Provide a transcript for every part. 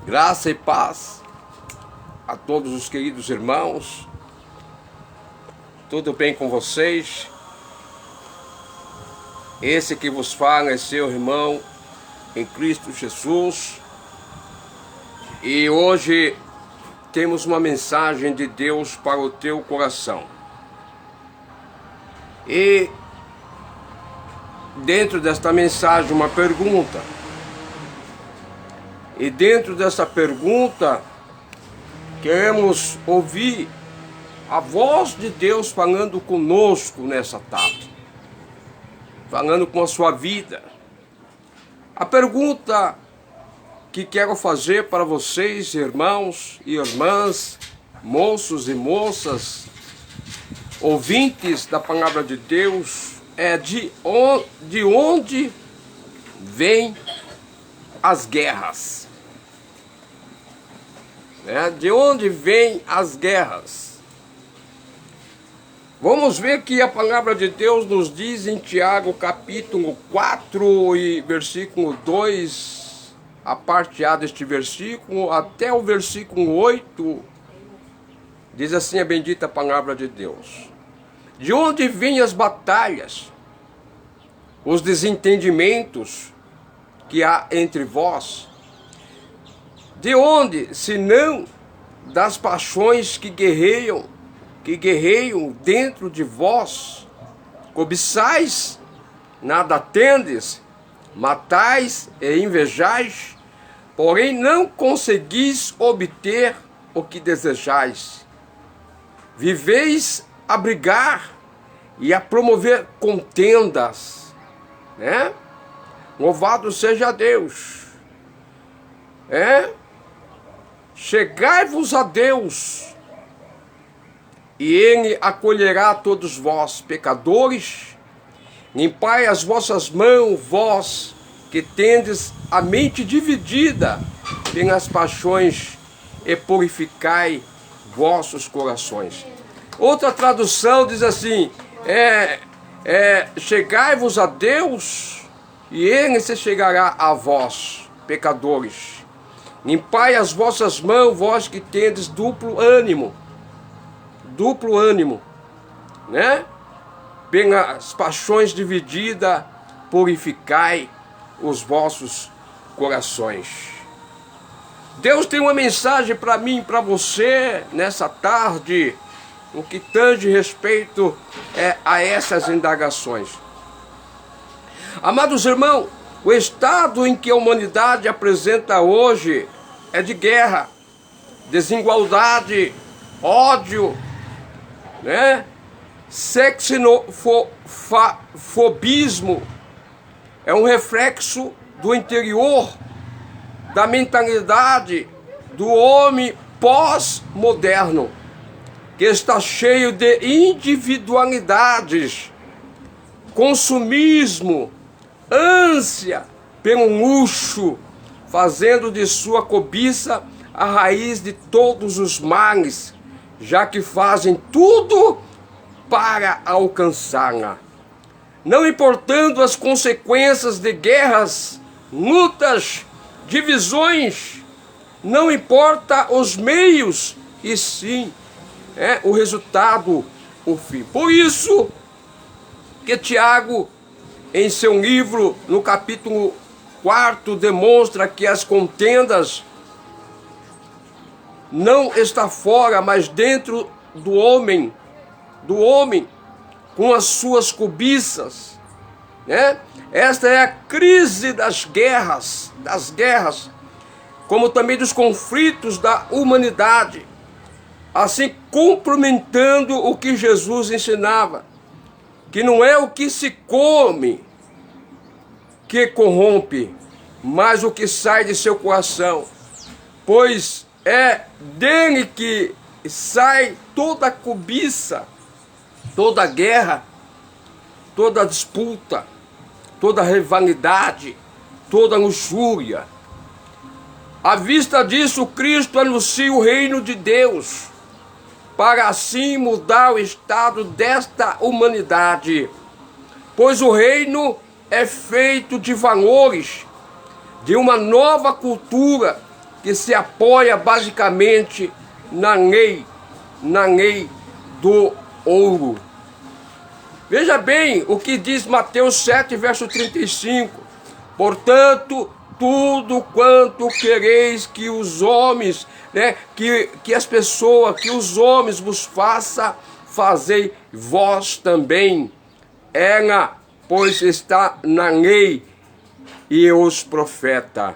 Graça e paz a todos os queridos irmãos. Tudo bem com vocês? Esse que vos fala é seu irmão em Cristo Jesus. E hoje temos uma mensagem de Deus para o teu coração. E dentro desta mensagem uma pergunta. E dentro dessa pergunta, queremos ouvir a voz de Deus falando conosco nessa tarde, falando com a sua vida. A pergunta que quero fazer para vocês, irmãos e irmãs, moços e moças, ouvintes da palavra de Deus, é de onde vêm as guerras? De onde vêm as guerras? Vamos ver que a palavra de Deus nos diz em Tiago capítulo 4 e versículo 2, a parte A deste versículo, até o versículo 8, diz assim a bendita palavra de Deus: de onde vêm as batalhas, os desentendimentos que há entre vós? De onde, senão das paixões que guerreiam dentro de vós? Cobiçais, nada tendes, matais e invejais, porém não conseguis obter o que desejais. Viveis a brigar e a promover contendas, Louvado seja Deus. Chegai-vos a Deus, e Ele acolherá todos vós, pecadores. Limpai as vossas mãos, vós que tendes a mente dividida pelas paixões, e purificai vossos corações. Outra tradução diz assim: chegai-vos a Deus, e Ele se chegará a vós, pecadores. Limpai as vossas mãos, vós que tendes duplo ânimo, pelas paixões divididas, purificai os vossos corações. Deus tem uma mensagem para mim e para você nessa tarde, no que tange respeito a essas indagações. Amados irmãos, o estado em que a humanidade apresenta hoje é de guerra, desigualdade, ódio, Sexofobismo é um reflexo do interior da mentalidade do homem pós-moderno, que está cheio de individualidades, consumismo, ânsia pelo luxo, fazendo de sua cobiça a raiz de todos os males, já que fazem tudo para alcançá-la. Não importando as consequências de guerras, lutas, divisões, não importa os meios, e sim o resultado, o fim. Por isso que Tiago, em seu livro, no capítulo 4, demonstra que as contendas não está fora, mas dentro do homem, com as suas cobiças, Esta é a crise das guerras, como também dos conflitos da humanidade, assim complementando o que Jesus ensinava, que não é o que se come que corrompe, mas o que sai de seu coração, pois é dele que sai toda cobiça, toda guerra, toda disputa, toda rivalidade, toda luxúria. À vista disso, Cristo anuncia o reino de Deus, para assim mudar o estado desta humanidade, pois o reino é feito de valores, de uma nova cultura que se apoia basicamente na lei do ouro. Veja bem o que diz Mateus 7, verso 35. Portanto, tudo quanto quereis que os homens, que as pessoas, que os homens vos façam, fazei vós também. Ela, pois está na lei e os profetas.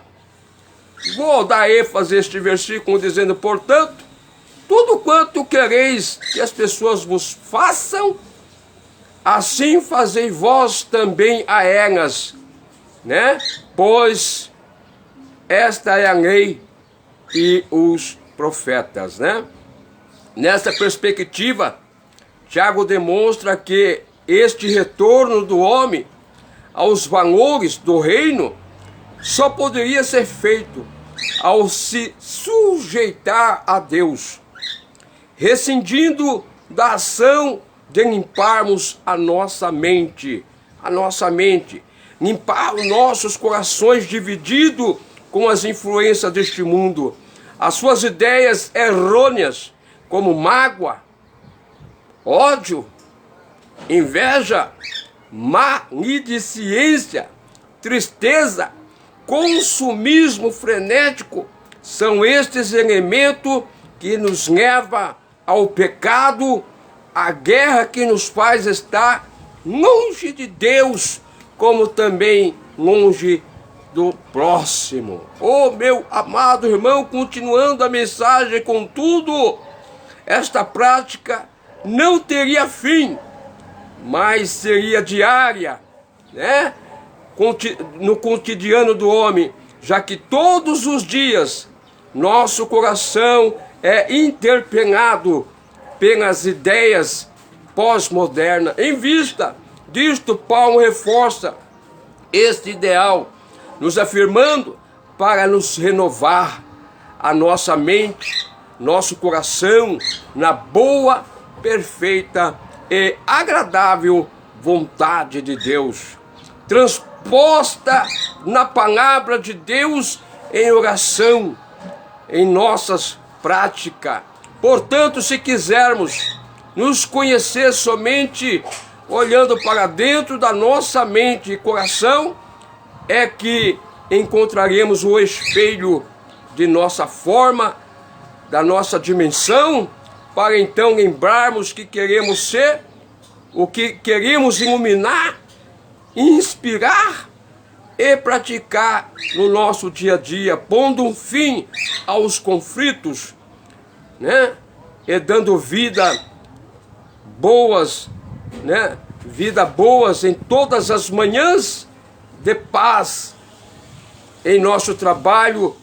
Vou dar ênfase a este versículo dizendo, portanto, tudo quanto quereis que as pessoas vos façam, assim fazei vós também a elas, Pois esta é a lei e os profetas, Nessa perspectiva, Tiago demonstra que este retorno do homem aos valores do reino só poderia ser feito ao se sujeitar a Deus, rescindindo da ação de limparmos a nossa mente, limpar os nossos corações divididos com as influências deste mundo, as suas ideias errôneas, como mágoa, ódio, inveja, maledicência, tristeza, consumismo frenético, são estes elementos que nos levam ao pecado, a guerra que nos faz estar longe de Deus, como também longe do próximo. Oh, meu amado irmão, continuando a mensagem, contudo, esta prática não teria fim, mas seria diária, no cotidiano do homem, já que todos os dias nosso coração é interpelado pelas ideias pós-modernas. Em vista disto, Paulo reforça este ideal, nos afirmando para nos renovar a nossa mente, nosso coração, na boa, perfeita e agradável vontade de Deus, transposta na palavra de Deus em oração, em nossas práticas. Portanto, se quisermos nos conhecer somente olhando para dentro da nossa mente e coração, é que encontraremos o espelho de nossa forma, da nossa dimensão, para então lembrarmos que queremos ser, o que queremos iluminar, inspirar e praticar no nosso dia a dia, pondo um fim aos conflitos, e dando vida boas, vida boas em todas as manhãs, de paz em nosso trabalho,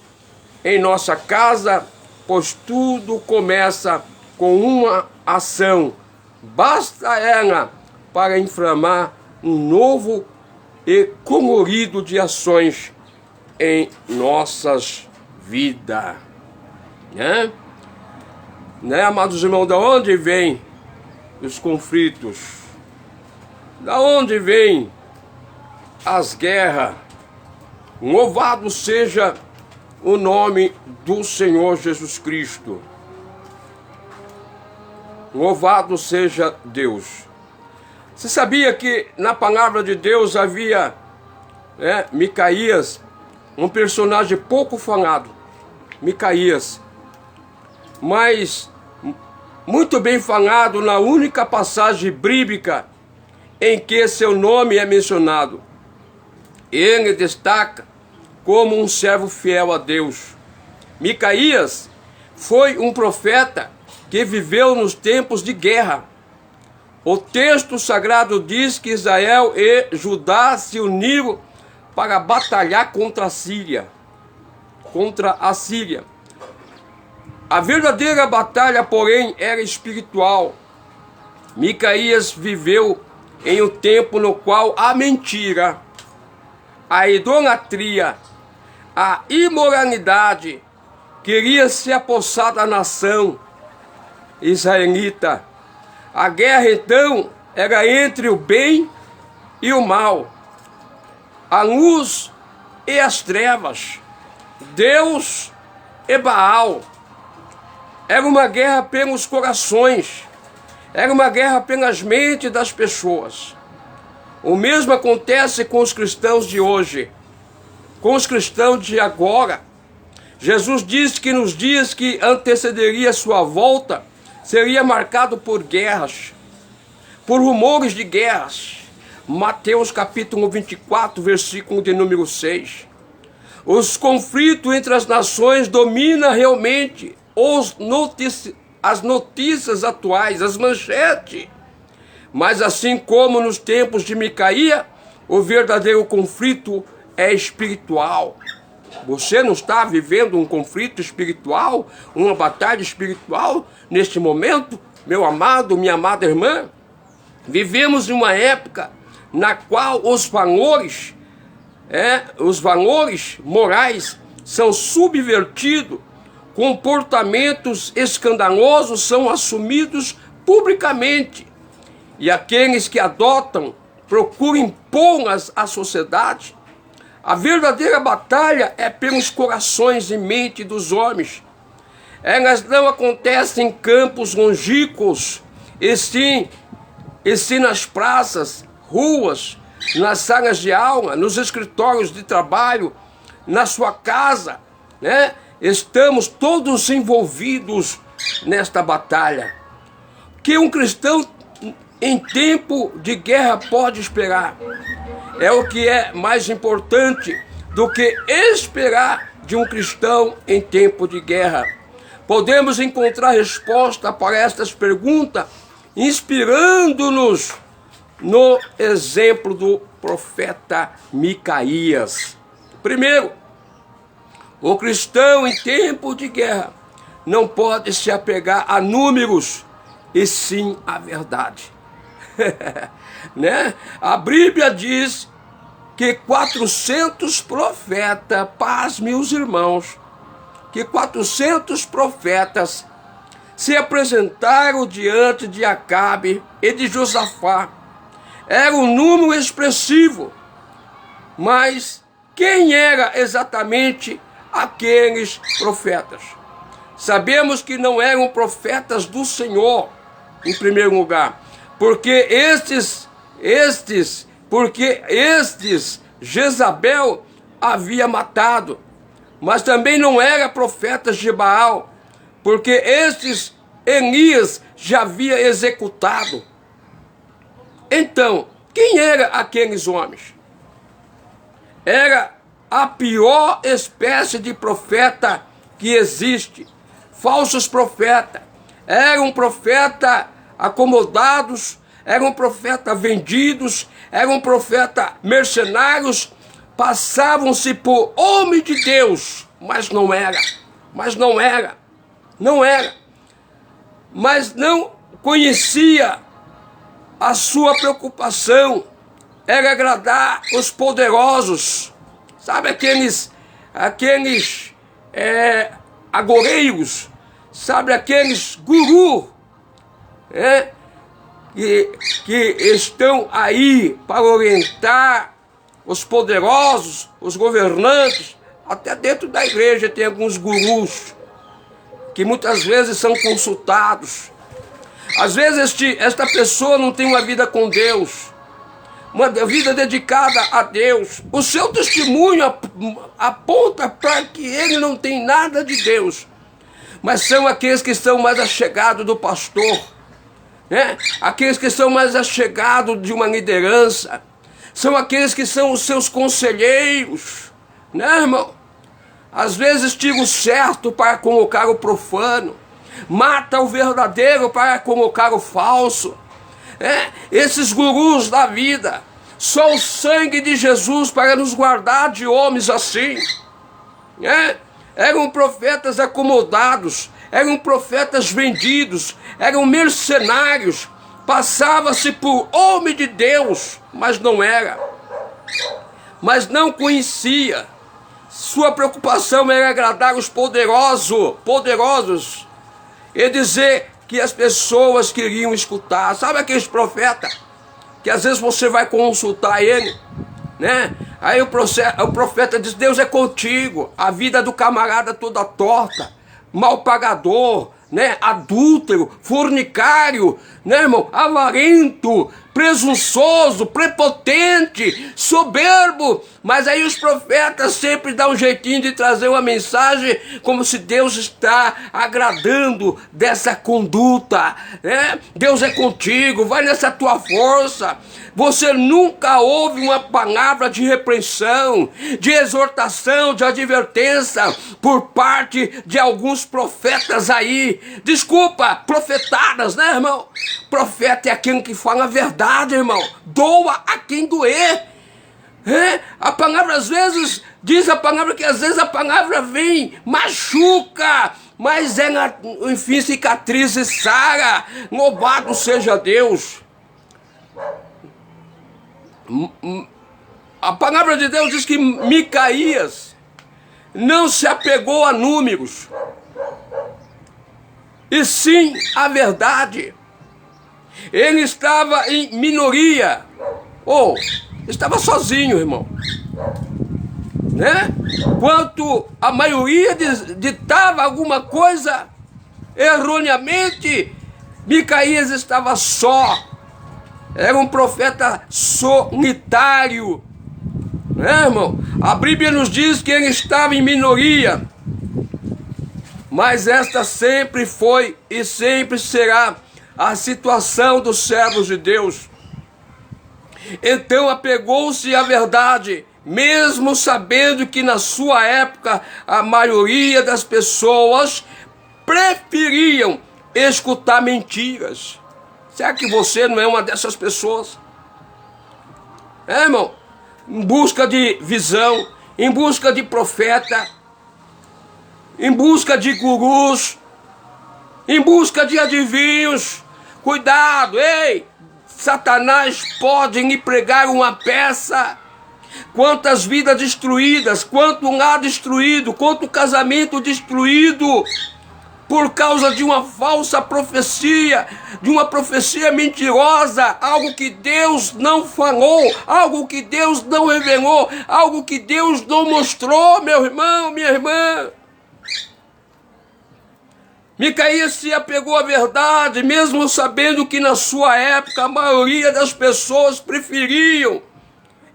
em nossa casa, pois tudo começa com uma ação. Basta ela para inflamar um novo e colorido de ações em nossas vidas. Amados irmãos, da onde vêm os conflitos? Da onde vêm as guerras? Louvado seja o nome do Senhor Jesus Cristo. Louvado seja Deus. Você sabia que na palavra de Deus havia Micaías, um personagem pouco falado, Micaías, mas muito bem falado na única passagem bíblica em que seu nome é mencionado. Ele destaca como um servo fiel a Deus. Micaías foi um profeta que viveu nos tempos de guerra. O texto sagrado diz que Israel e Judá se uniram para batalhar contra a Síria. A verdadeira batalha, porém, era espiritual. Micaías viveu em um tempo no qual a mentira, a idolatria, a imoralidade queria se apossar da nação israelita. A guerra, então, era entre o bem e o mal, a luz e as trevas, Deus e Baal. Era uma guerra pelos corações. Era uma guerra pelas mentes das pessoas. O mesmo acontece com os cristãos de hoje, com os cristãos de agora. Jesus disse que nos dias que antecederia sua volta, seria marcado por guerras, por rumores de guerras. Mateus capítulo 24, versículo de número 6. Os conflitos entre as nações dominam realmente as notícias atuais, as manchetes. Mas assim como nos tempos de Micaía, o verdadeiro conflito é espiritual. Você não está vivendo um conflito espiritual, uma batalha espiritual neste momento, meu amado, minha amada irmã? Vivemos em uma época na qual os valores morais são subvertidos, comportamentos escandalosos são assumidos publicamente, e aqueles que adotam procuram impor-las à sociedade. A verdadeira batalha é pelos corações e mente dos homens. Elas não acontecem em campos longínquos, e sim nas praças, ruas, nas salas de aula, nos escritórios de trabalho, na sua casa, né? Estamos todos envolvidos nesta batalha. Que um cristão em tempo de guerra pode esperar? É o que é mais importante do que esperar de um cristão em tempo de guerra. Podemos encontrar resposta para estas perguntas inspirando-nos no exemplo do profeta Micaías. Primeiro, o cristão em tempo de guerra não pode se apegar a números, e sim à verdade. Né? A Bíblia diz que 400 profetas, pasme os irmãos, que 400 profetas se apresentaram diante de Acabe e de Josafá. Era um número expressivo, mas quem era exatamente aqueles profetas? Sabemos que não eram profetas do Senhor, em primeiro lugar, porque Jezabel havia matado, mas também não eram profetas de Baal, porque Elias já havia executado. Então, quem eram aqueles homens? Era a pior espécie de profeta que existe. Falsos profetas. Eram profetas acomodados, eram profetas vendidos, eram profetas mercenários, passavam-se por homem de Deus, mas não era, mas não conhecia. A sua preocupação era agradar os poderosos, sabe, aqueles agoreiros, sabe, aqueles gurus, que estão aí para orientar os poderosos, os governantes. Até dentro da igreja tem alguns gurus que muitas vezes são consultados. Às vezes esta pessoa não tem uma vida com Deus, uma vida dedicada a Deus. O seu testemunho aponta para que ele não tem nada de Deus. Mas são aqueles que são mais achegados do pastor, né? Aqueles que são mais achegados de uma liderança. São aqueles que são os seus conselheiros, né, irmão? Às vezes tira o certo para colocar o profano, mata o verdadeiro para colocar o falso. Esses gurus da vida, só o sangue de Jesus para nos guardar de homens assim. Eram profetas acomodados, eram profetas vendidos, eram mercenários, passava-se por homem de Deus, mas não era, mas não conhecia. Sua preocupação era agradar os poderosos e dizer que as pessoas queriam escutar. Sabe aqueles profetas que às vezes você vai consultar ele né? Aí o profeta diz: Deus é contigo. A vida do camarada toda torta, mal pagador, né? Adúltero, fornicário, né, irmão? Avarento, presunçoso, prepotente, soberbo. Mas aí os profetas sempre dão um jeitinho de trazer uma mensagem como se Deus está agradando dessa conduta, né? Deus é contigo, vai nessa tua força. Você nunca ouve uma palavra de repreensão, de exortação, de advertência por parte de alguns profetas aí. Desculpa, profetadas, né, irmão? Profeta é aquele que fala a verdade, irmão. Doa a quem doer. A palavra às vezes, diz a palavra que às vezes a palavra vem, machuca, mas ela, enfim, cicatriza e sara. Louvado seja Deus. A palavra de Deus diz que Micaías não se apegou a números, e sim a verdade. Ele estava em minoria, ou estava sozinho, irmão, né? Quanto a maioria ditava alguma coisa erroneamente, Micaías estava só. Era um profeta solitário, né, irmão? A Bíblia nos diz que ele estava em minoria, mas esta sempre foi e sempre será a situação dos servos de Deus. Então apegou-se à verdade, mesmo sabendo que na sua época a maioria das pessoas preferiam escutar mentiras. Será que você não é uma dessas pessoas? Irmão? Em busca de visão, em busca de profeta, em busca de gurus, em busca de adivinhos. Cuidado, ei! Satanás pode lhe pregar uma peça. Quantas vidas destruídas, quanto lar destruído, quanto casamento destruído, por causa de uma falsa profecia, de uma profecia mentirosa, algo que Deus não falou, algo que Deus não revelou, algo que Deus não mostrou, meu irmão, minha irmã. Micaías se apegou à verdade, mesmo sabendo que na sua época a maioria das pessoas preferiam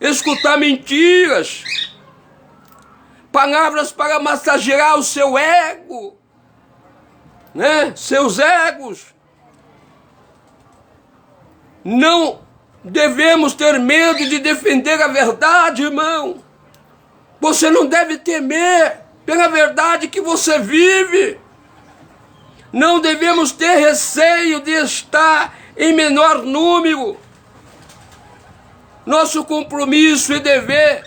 escutar mentiras, palavras para massagear o seu ego, né? Seus egos. Não devemos ter medo de defender a verdade, irmão. Você não deve temer pela verdade que você vive. Não devemos ter receio de estar em menor número. Nosso compromisso e dever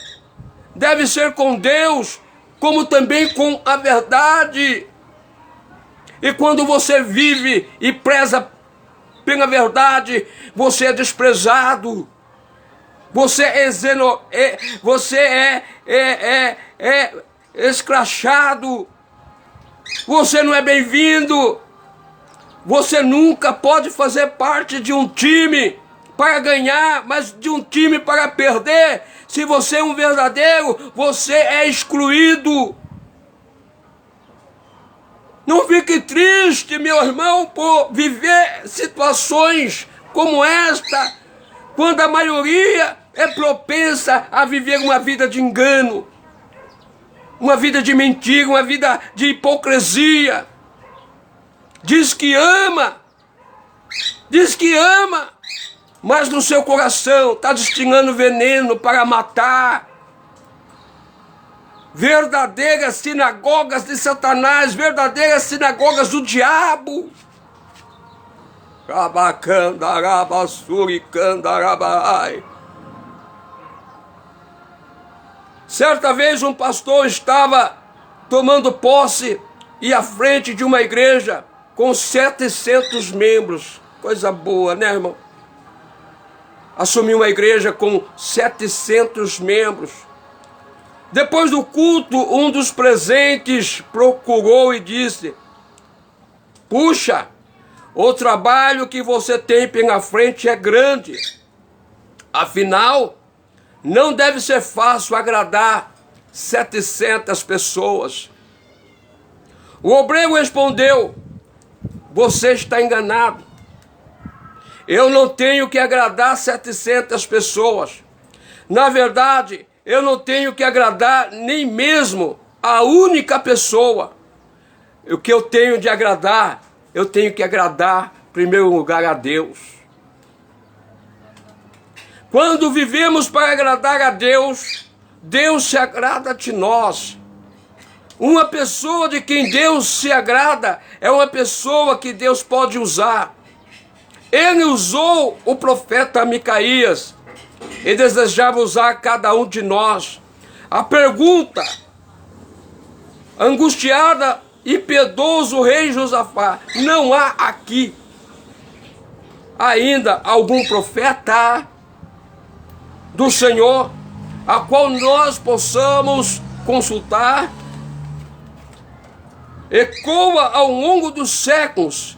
deve ser com Deus, como também com a verdade. E quando você vive e preza pela verdade, você é desprezado. Você é escrachado. Você não é bem-vindo. Você nunca pode fazer parte de um time para ganhar, mas de um time para perder. Se você é um verdadeiro, você é excluído. Não fique triste, meu irmão, por viver situações como esta, quando a maioria é propensa a viver uma vida de engano, uma vida de mentira, uma vida de hipocrisia. Diz que ama, mas no seu coração está destilando veneno para matar. Verdadeiras sinagogas de Satanás, verdadeiras sinagogas do diabo. Certa vez um pastor estava tomando posse e à frente de uma igreja com 700 membros. Coisa boa, né, irmão? Assumiu uma igreja com 700 membros. Depois do culto, um dos presentes procurou e disse: puxa, o trabalho que você tem pela frente é grande. Afinal, Não deve ser fácil agradar 700 pessoas. O obreiro respondeu: você está enganado. Eu não tenho que agradar 700 pessoas. Na verdade, eu não tenho que agradar nem mesmo a única pessoa. O que eu tenho de agradar, eu tenho que agradar, em primeiro lugar, a Deus. Quando vivemos para agradar a Deus, Deus se agrada de nós. Uma pessoa de quem Deus se agrada é uma pessoa que Deus pode usar. Ele usou o profeta Micaías e desejava usar cada um de nós. A pergunta, angustiada e piedoso rei Josafá: não há aqui ainda algum profeta do Senhor a qual nós possamos consultar? Ecoa ao longo dos séculos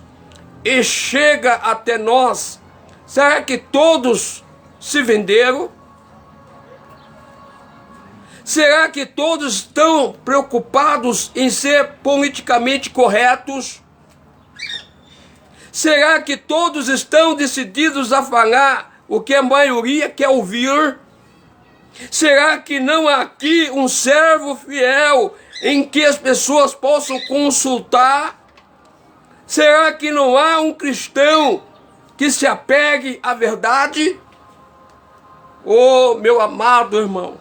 e chega até nós. Será que todos se venderam? Será que todos estão preocupados em ser politicamente corretos? Será que todos estão decididos a falar o que a maioria quer ouvir? Será que não há aqui um servo fiel em que as pessoas possam consultar? Será que não há um cristão que se apegue à verdade? Oh, meu amado irmão,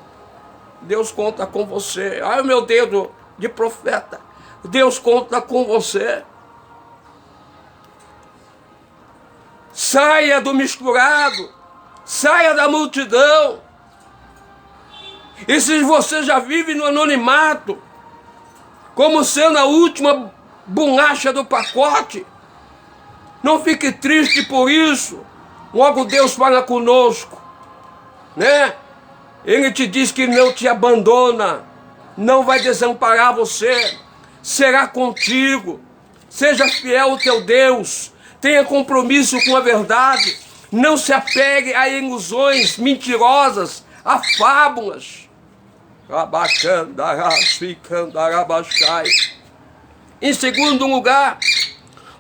Deus conta com você. Ai, o meu dedo de profeta, Deus conta com você. Saia do misturado, saia da multidão. E se você já vive no anonimato, como sendo a última bolacha do pacote, não fique triste por isso. Logo Deus fala conosco, né? Ele te diz que não te abandona, não vai desamparar você, será contigo. Seja fiel ao teu Deus, tenha compromisso com a verdade, não se apegue a ilusões mentirosas, a fábulas. Em segundo lugar,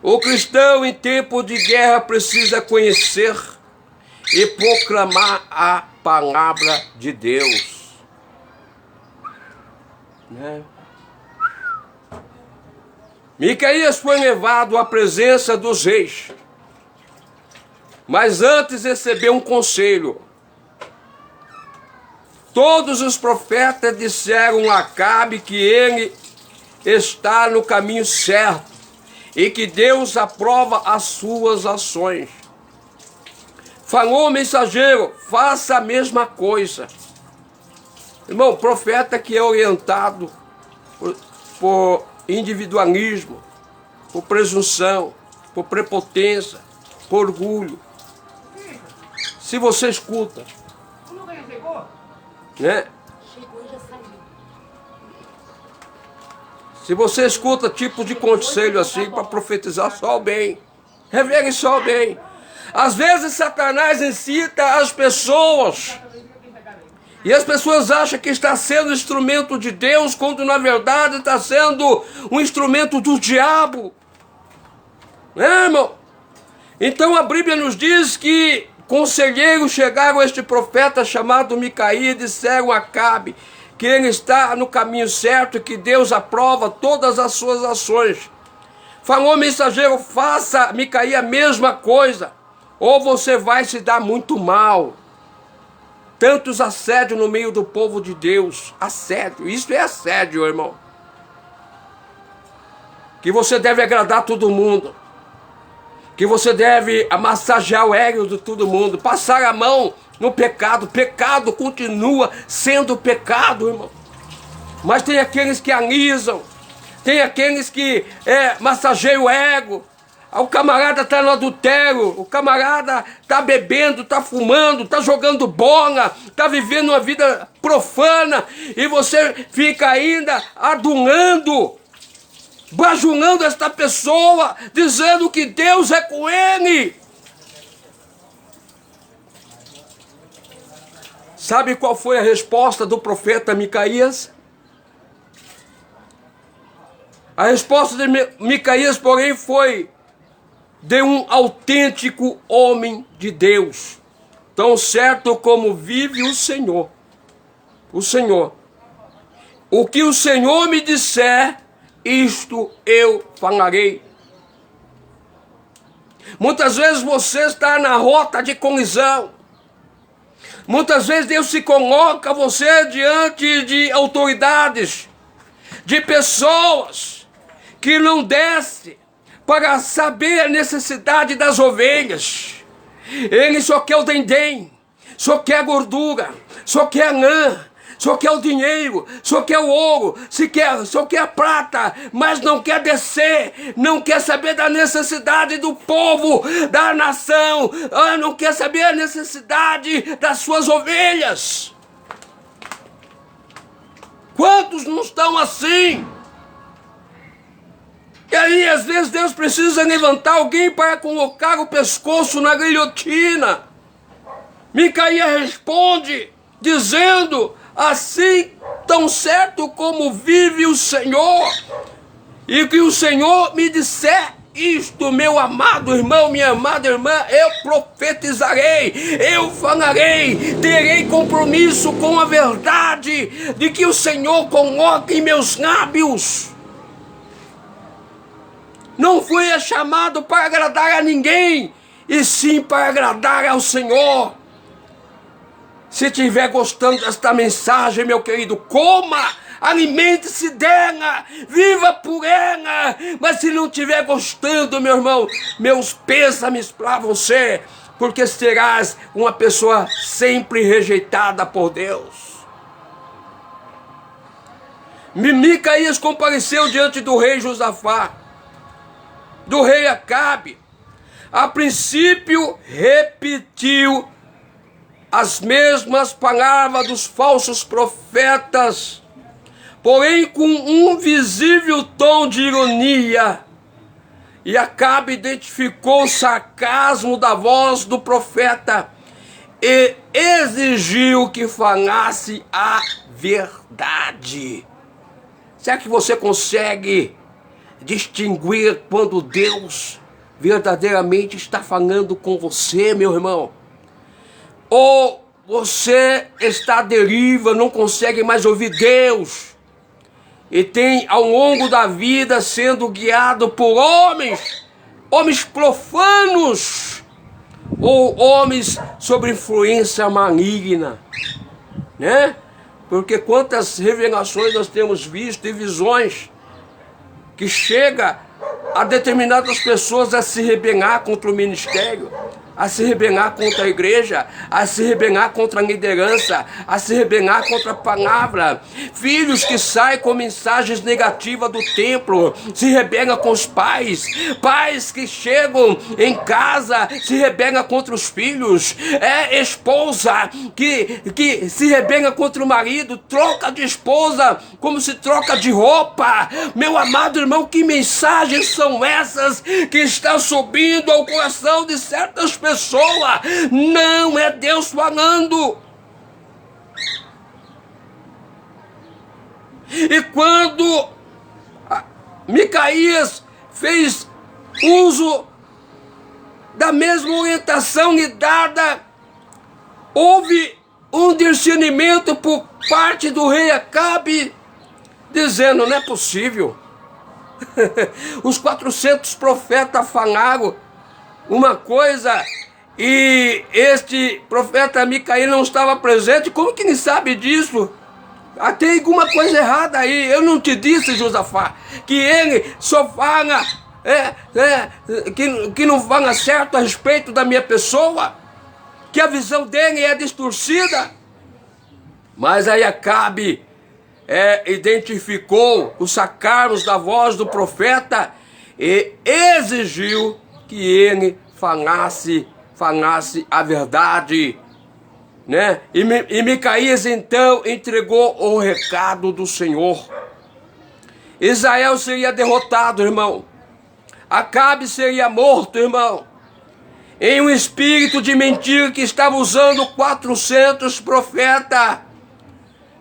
o cristão em tempo de guerra precisa conhecer e proclamar a palavra de Deus. Né? Micaías foi levado à presença dos reis, mas antes recebeu um conselho. Todos os profetas disseram a Acabe que ele está no caminho certo e que Deus aprova as suas ações. Falou o mensageiro: faça a mesma coisa. Irmão, profeta que é orientado por individualismo, por presunção, por prepotência, por orgulho. Se você escuta, né? Se você escuta tipo de conselho assim para profetizar só o bem, revele só o bem. Às vezes Satanás incita as pessoas e as pessoas acham que está sendo instrumento de Deus, quando na verdade está sendo um instrumento do diabo, né, irmão? Então a Bíblia nos diz que conselheiros chegaram a este profeta chamado Micaías e disseram a Acabe que ele está no caminho certo e que Deus aprova todas as suas ações. Falou o mensageiro: faça, Micaías, a mesma coisa, ou você vai se dar muito mal. Tantos assédios no meio do povo de Deus. Assédio, isso é assédio, irmão. Que você deve agradar todo mundo. Que você deve massagear o ego de todo mundo, passar a mão no pecado. Pecado continua sendo pecado, irmão. Mas tem aqueles que alisam, tem aqueles que massageiam o ego. O camarada está no adultério, o camarada está bebendo, está fumando, está jogando bola, está vivendo uma vida profana, e você fica ainda adulando, bajulando esta pessoa, dizendo que Deus é com ele. Sabe qual foi a resposta do profeta Micaías? A resposta de Micaías, porém, foi de um autêntico homem de Deus, tão certo como vive o Senhor. O Senhor. O que o Senhor me disser, isto eu falarei. Muitas vezes você está na rota de colisão. Muitas vezes Deus se coloca você diante de autoridades, de pessoas que não descem para saber a necessidade das ovelhas. Ele só quer o dendém, só quer a gordura, só quer a lã, só quer o dinheiro, só quer o ouro, só quer a prata, mas não quer descer, não quer saber da necessidade do povo, da nação, não quer saber a necessidade das suas ovelhas. Quantos não estão assim? E aí, às vezes, Deus precisa levantar alguém para colocar o pescoço na guilhotina. Micaías responde, dizendo: assim, tão certo como vive o Senhor, e que o Senhor me disser isto, meu amado irmão, minha amada irmã, eu profetizarei, eu falarei, terei compromisso com a verdade de que o Senhor coloque em meus lábios. Não fui chamado para agradar a ninguém, e sim para agradar ao Senhor. Se estiver gostando desta mensagem, meu querido, coma, alimente-se dela, viva por ela. Mas se não estiver gostando, meu irmão, meus pêsames para você, porque serás uma pessoa sempre rejeitada por Deus. Micaías compareceu diante do rei Josafá, do rei Acabe. A princípio repetiu as mesmas palavras dos falsos profetas, porém com um visível tom de ironia. E Acabe identificou o sarcasmo da voz do profeta e exigiu que falasse a verdade. Será que você consegue distinguir quando Deus verdadeiramente está falando com você, meu irmão? Ou você está à deriva, não consegue mais ouvir Deus, e tem ao longo da vida sendo guiado por homens profanos, ou homens sob influência maligna, né? Porque quantas revelações nós temos visto e visões que chega a determinadas pessoas a se rebelar contra o ministério, a se rebelar contra a igreja, a se rebelar contra a liderança, a se rebelar contra a palavra. Filhos que saem com mensagens negativas do templo, se rebelam com os pais. Pais que chegam em casa, se rebelam contra os filhos. Esposa que se rebela contra o marido, troca de esposa como se troca de roupa. Meu amado irmão, que mensagens são essas que estão subindo ao coração de certas pessoas? Não é Deus falando. E quando Micaías fez uso da mesma orientação lhe dada, houve um discernimento por parte do rei Acabe, dizendo: não é possível. Os 400 profetas falaram uma coisa e este profeta Micaías não estava presente. Como que ele sabe disso? Tem alguma coisa errada aí. Eu não te disse, Josafá, que ele só fala que não fala certo a respeito da minha pessoa, que a visão dele é distorcida? Mas aí Acabe identificou os sarcasmos da voz do profeta e exigiu que ele falasse a verdade, né? E Micaías então entregou o recado do Senhor. Israel seria derrotado, irmão. Acabe seria morto, irmão. em um espírito de mentira que estava usando 400 profetas.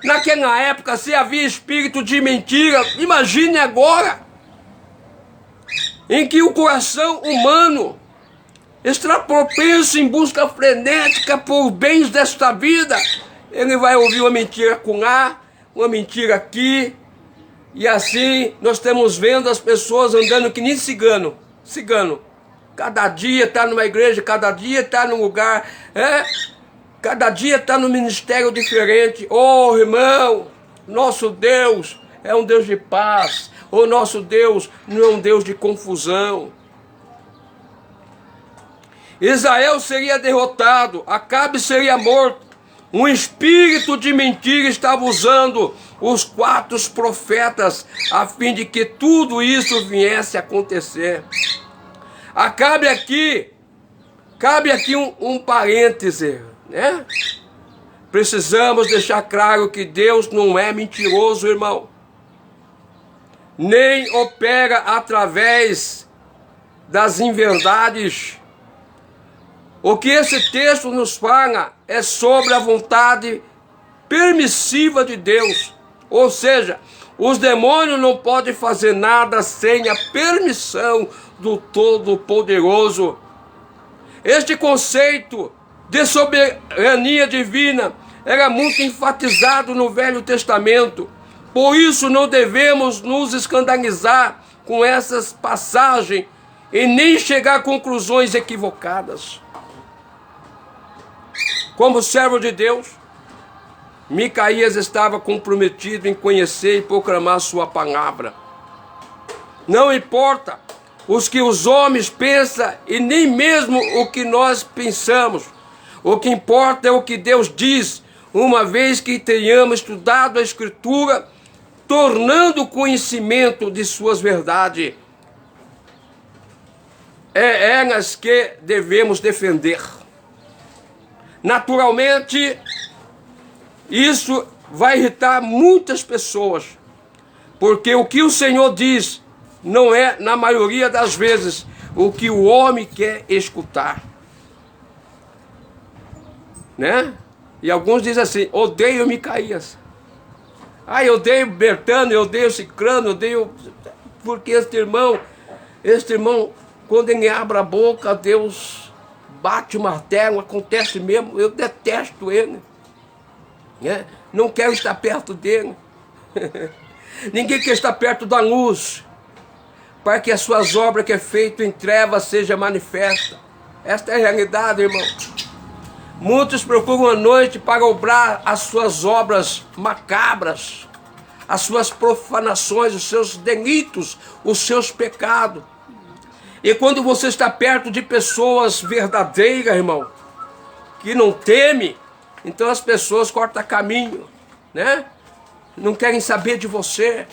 Naquela época, se havia espírito de mentira, imagine agora, em que o coração humano está propenso em busca frenética por bens desta vida. Ele vai ouvir uma mentira com A, uma mentira aqui, e assim nós estamos vendo as pessoas andando que nem cigano. Cada dia está numa igreja, cada dia está num lugar, cada dia está num ministério diferente. Oh, irmão, nosso Deus é um Deus de paz. O nosso Deus não é um Deus de confusão. Israel seria derrotado, Acabe seria morto. Um espírito de mentira estava usando os 4 profetas a fim de que tudo isso viesse a acontecer. Cabe aqui um parêntese, né? Precisamos deixar claro que Deus não é mentiroso, irmão. Nem opera através das inverdades. O que esse texto nos fala é sobre a vontade permissiva de Deus. Ou seja, os demônios não podem fazer nada sem a permissão do Todo-Poderoso. Este conceito de soberania divina era muito enfatizado no Velho Testamento. Por isso não devemos nos escandalizar com essas passagens e nem chegar a conclusões equivocadas. Como servo de Deus, Micaías estava comprometido em conhecer e proclamar sua palavra. Não importa os que os homens pensam e nem mesmo o que nós pensamos. O que importa é o que Deus diz, uma vez que tenhamos estudado a Escritura, tornando o conhecimento de suas verdades. É elas que devemos defender. Naturalmente, isso vai irritar muitas pessoas, porque o que o Senhor diz não é, na maioria das vezes, o que o homem quer escutar, né? E alguns dizem assim: odeio Micaías, eu odeio Bertano, eu odeio Cicrano, eu odeio... Porque este irmão, quando ele abre a boca, Deus bate o martelo, acontece mesmo. Eu detesto ele, né? Não quero estar perto dele. Ninguém quer estar perto da luz, para que as suas obras que é feito em trevas seja manifesta. Esta é a realidade, irmão. Muitos procuram a noite para obrar as suas obras macabras, as suas profanações, os seus delitos, os seus pecados. E quando você está perto de pessoas verdadeiras, irmão, que não temem, então as pessoas cortam caminho, né? Não querem saber de você.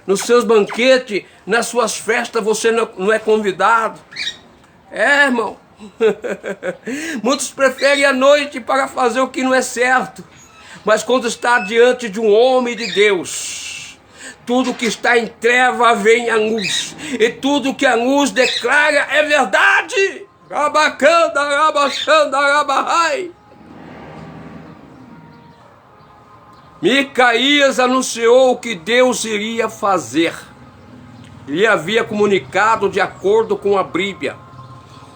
Nos seus banquetes, nas suas festas, você não é convidado. Irmão. Muitos preferem a noite para fazer o que não é certo. Mas quando está diante de um homem de Deus, tudo que está em treva vem à luz. E tudo que a luz declara é verdade. Rabacanda, rabaxanda, rabahai. Micaías anunciou o que Deus iria fazer. Lhe havia comunicado de acordo com a Bíblia.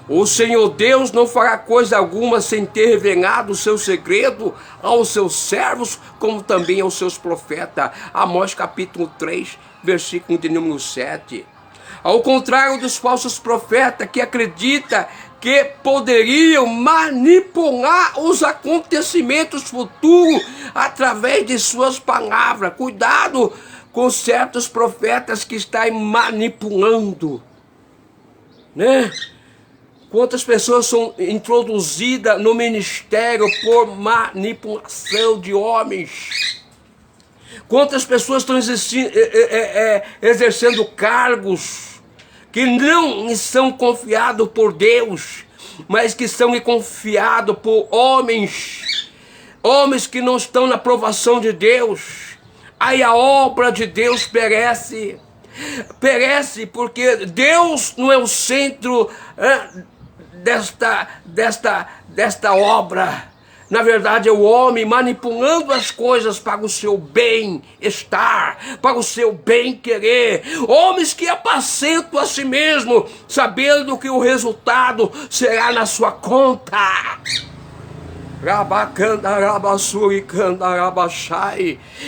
O Senhor Deus não fará coisa alguma sem ter revelado o seu segredo aos seus servos, como também aos seus profetas. Amós capítulo 3, versículo de número 7. Ao contrário dos falsos profetas que acreditam que poderiam manipular os acontecimentos futuros através de suas palavras. Cuidado com certos profetas que estão manipulando, né? Quantas pessoas são introduzidas no ministério por manipulação de homens? Quantas pessoas estão exercendo cargos que não são confiados por Deus, mas que são confiados por homens que não estão na aprovação de Deus. Aí a obra de Deus perece. Perece porque Deus não é o centro desta obra. Na verdade é o homem manipulando as coisas para o seu bem-estar, para o seu bem-querer. Homens que apacentam a si mesmo, sabendo que o resultado será na sua conta.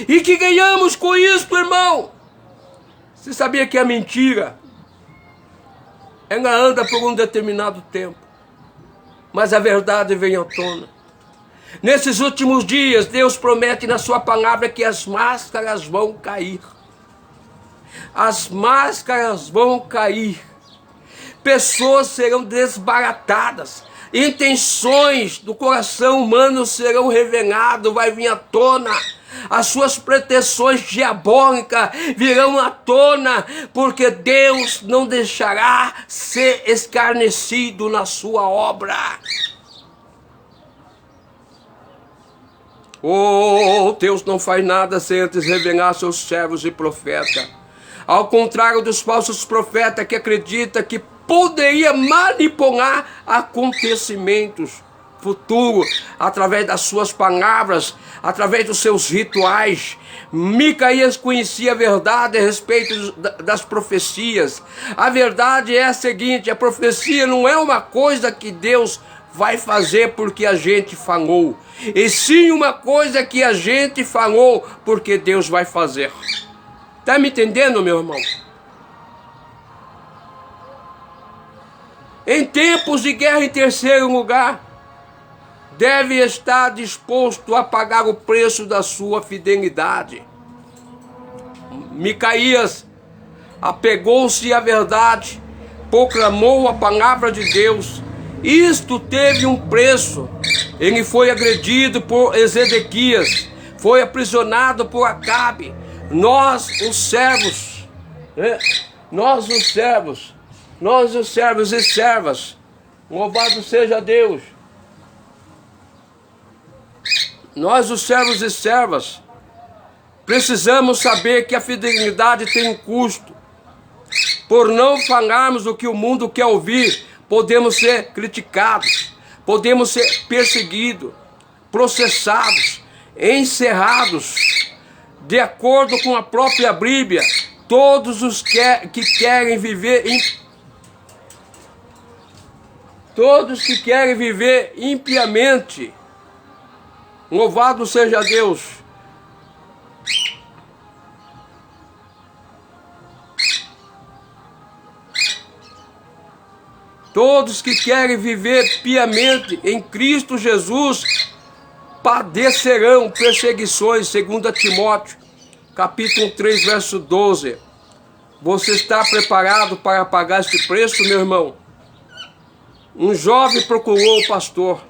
E que ganhamos com isso, irmão? Você sabia que a mentira, ela anda por um determinado tempo, mas a verdade vem à tona. Nesses últimos dias, Deus promete na sua palavra que as máscaras vão cair. As máscaras vão cair. Pessoas serão desbaratadas. Intenções do coração humano serão reveladas, vai vir à tona. As suas pretensões diabólicas virão à tona, porque Deus não deixará ser escarnecido na sua obra. Oh, Deus não faz nada sem antes revelar seus servos e profetas. Ao contrário dos falsos profetas que acreditam que poderia manipular acontecimentos futuros através das suas palavras, através dos seus rituais. Micaías conhecia a verdade a respeito das profecias. A verdade é a seguinte: a profecia não é uma coisa que Deus vai fazer porque a gente falou, e sim uma coisa que a gente falou porque Deus vai fazer. Está me entendendo, meu irmão? Em tempos de guerra, em terceiro lugar, deve estar disposto a pagar o preço da sua fidelidade. Micaías apegou-se à verdade, proclamou a palavra de Deus. Isto teve um preço. Ele foi agredido por Ezequias, foi aprisionado por Acabe. Nós os servos e servas, louvado seja Deus. Nós os servos e servas precisamos saber que a fidelidade tem um custo. Por não falarmos o que o mundo quer ouvir, podemos ser criticados, podemos ser perseguidos, processados, encerrados. De acordo com a própria Bíblia, todos os que querem viver impiamente, louvado seja Deus, todos que querem viver piamente em Cristo Jesus padecerão perseguições, segundo Timóteo, capítulo 3, verso 12. Você está preparado para pagar este preço, meu irmão? Um jovem procurou o pastor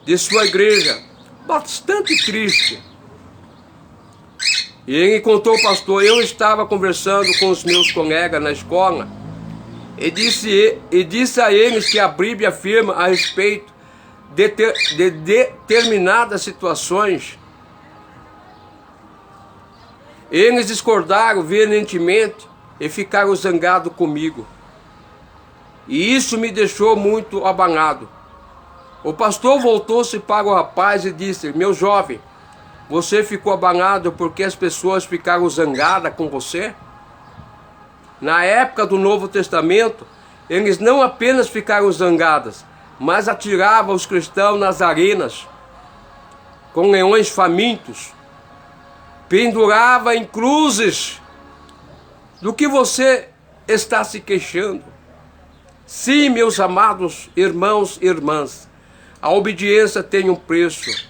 de sua igreja, bastante triste. E ele contou ao pastor: eu estava conversando com os meus colegas na escola, e disse a eles que a Bíblia afirma a respeito de determinadas situações. Eles discordaram veementemente e ficaram zangados comigo. E isso me deixou muito abalado. O pastor voltou-se para o rapaz e disse: meu jovem, você ficou abalado porque as pessoas ficaram zangadas com você? Na época do Novo Testamento, eles não apenas ficaram zangados, mas atiravam os cristãos nas arenas, com leões famintos, pendurava em cruzes. Do que você está se queixando? Sim, meus amados irmãos e irmãs, a obediência tem um preço.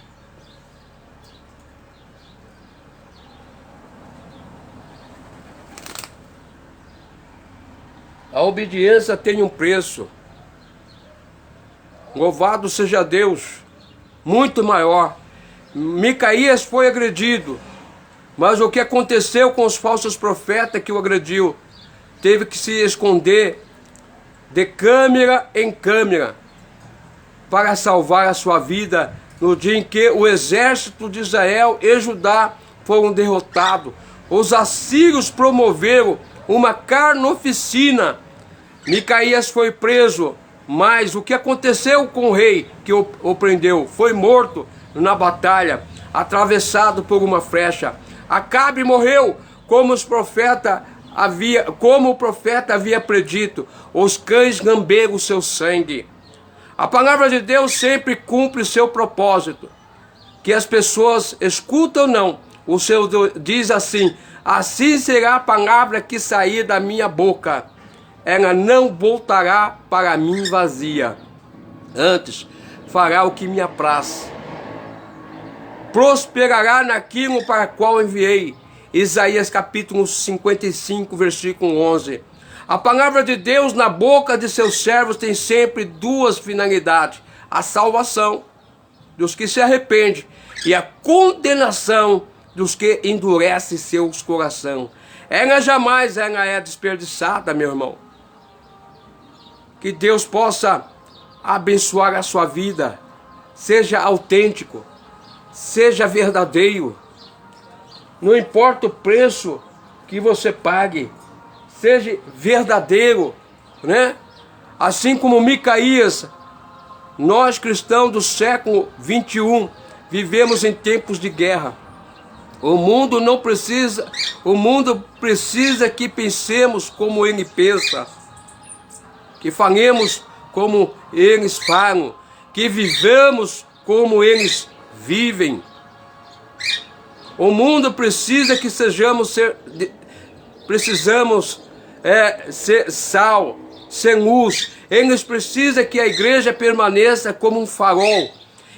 A obediência tem um preço. Louvado seja Deus, muito maior. Micaías foi agredido, mas o que aconteceu com os falsos profetas que o agrediu? Teve que se esconder de câmera em câmera para salvar a sua vida no dia em que o exército de Israel e Judá foram derrotados. Os assírios promoveram uma carnificina. Micaías foi preso, mas o que aconteceu com o rei que o prendeu? Foi morto na batalha, atravessado por uma flecha. Acabe morreu, como o profeta havia predito. Os cães lamberam o seu sangue. A palavra de Deus sempre cumpre seu propósito. Que as pessoas escutam ou não, o Senhor diz assim: assim será a palavra que sair da minha boca. Ela não voltará para mim vazia. Antes, fará o que me apraz. Prosperará naquilo para qual enviei. Isaías capítulo 55, versículo 11. A palavra de Deus na boca de seus servos tem sempre duas finalidades: a salvação dos que se arrependem e a condenação dos que endurecem seus corações. Ela jamais é desperdiçada, meu irmão. Que Deus possa abençoar a sua vida. Seja autêntico, seja verdadeiro. Não importa o preço que você pague, seja verdadeiro, né? Assim como Micaías, nós cristãos do século 21 vivemos em tempos de guerra. O mundo precisa que pensemos como ele pensa, que falemos como eles falam, que vivamos como eles vivem. O mundo precisa que precisamos ser sal, ser luz. Eles precisam que a igreja permaneça como um farol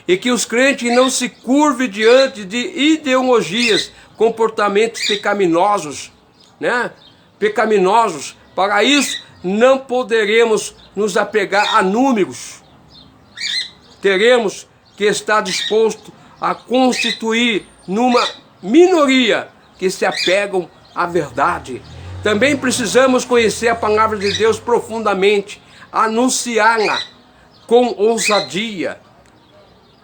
e que os crentes não se curvem diante de ideologias, comportamentos pecaminosos, né? Pecaminosos. Para isso, não poderemos nos apegar a números. Teremos que estar disposto a constituir numa minoria que se apegam à verdade. Também precisamos conhecer a palavra de Deus profundamente, anunciá-la com ousadia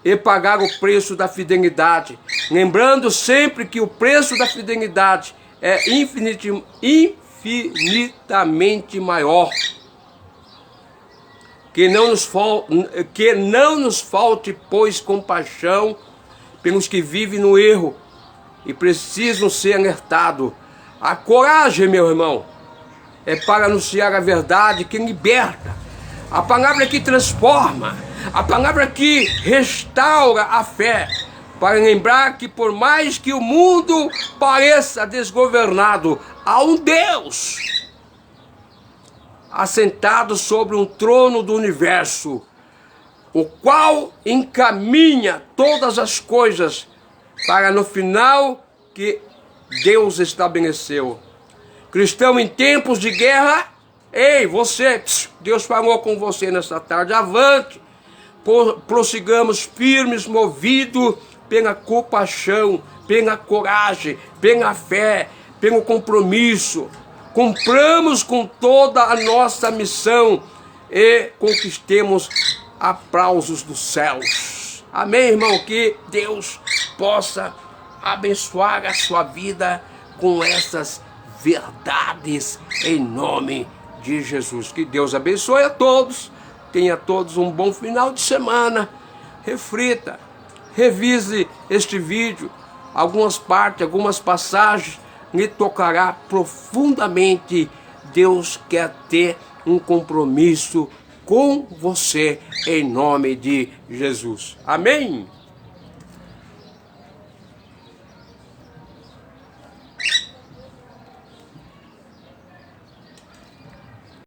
e pagar o preço da fidelidade, lembrando sempre que o preço da fidelidade é infinitamente maior. Que não nos falte, pois, compaixão pelos que vivem no erro e precisam ser alertados. A coragem, meu irmão, é para anunciar a verdade que liberta, a palavra que transforma, a palavra que restaura a fé, para lembrar que por mais que o mundo pareça desgovernado, há um Deus assentado sobre um trono do universo, o qual encaminha todas as coisas para no final que Deus estabeleceu. Cristão em tempos de guerra, ei, você, Deus falou com você nesta tarde, avante, prossigamos firmes, movidos pela compaixão, pela coragem, pela fé, pelo compromisso. Cumpramos com toda a nossa missão e conquistemos aplausos dos céus. Amém, irmão? Que Deus possa abençoar a sua vida com essas verdades em nome de Jesus. Que Deus abençoe a todos. Tenha todos um bom final de semana. Reflita, revise este vídeo. Algumas partes, algumas passagens lhe tocará profundamente. Deus quer ter um compromisso com você em nome de Jesus. Amém?